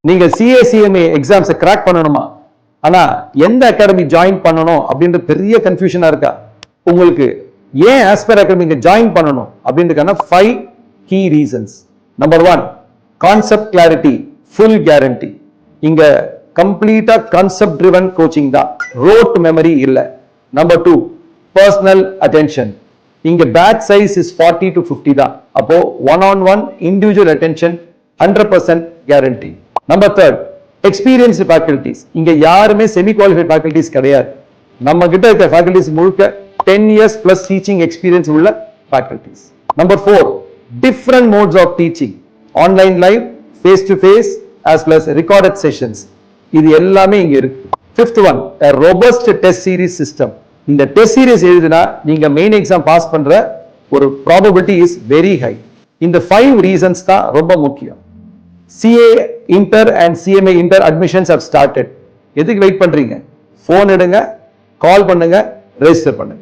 நீங்க CA CMA exams crack பண்ணணுமா, ஆனா எந்த அகாடமி ஜாயின் பண்ணணும் அப்படின்ற பெரிய கன்ஃபியூஷனா இருக்கா உங்களுக்கு? ஏன் ஆஸ்பர் அகாடமி ஜாயின் பண்ணணும் அப்படின்றதுக்கான 5 key reasons. Number 1, concept clarity, full guarantee. இங்க கம்ப்ளீட்டா கான்செப்ட் ட்ரிவன் கோச்சிங் தான், ரோட் மெமரி இல்ல. Number 2, personal attention. இங்க பேட்ச் சைஸ் இஸ் 40 to 50 தான். அப்போ one-on-one individual attention 100% guarantee. Number 3, experienced faculties. இங்க யாருமே செமி குவாலிஃபைட் ஃபேக்கல்டிஸ் கிடையாது. நம்ம கிட்ட இருக்க ஃபேக்கல்டிஸ் முழுக்க 10 years plus teaching experience உள்ள faculties. Number 4, different modes of teaching, online live, face to face as well as recorded sessions. இது எல்லாமே இங்க இருக்கு. Fifth one, a robust test series system. இந்த டெஸ்ட் சீரிஸ் எழுதினா நீங்க மெயின் எக்ஸாம் பாஸ் பண்ற ஒரு probability is very high. இந்த 5 reasons தான் ரொம்ப முக்கியம். CA Inter and CMA Inter admissions have started. எதுக்கு வெயிட் பண்றீங்க? போன் எடுங்க, கால் பண்ணுங்க, ரெஜிஸ்டர் பண்ணுங்க.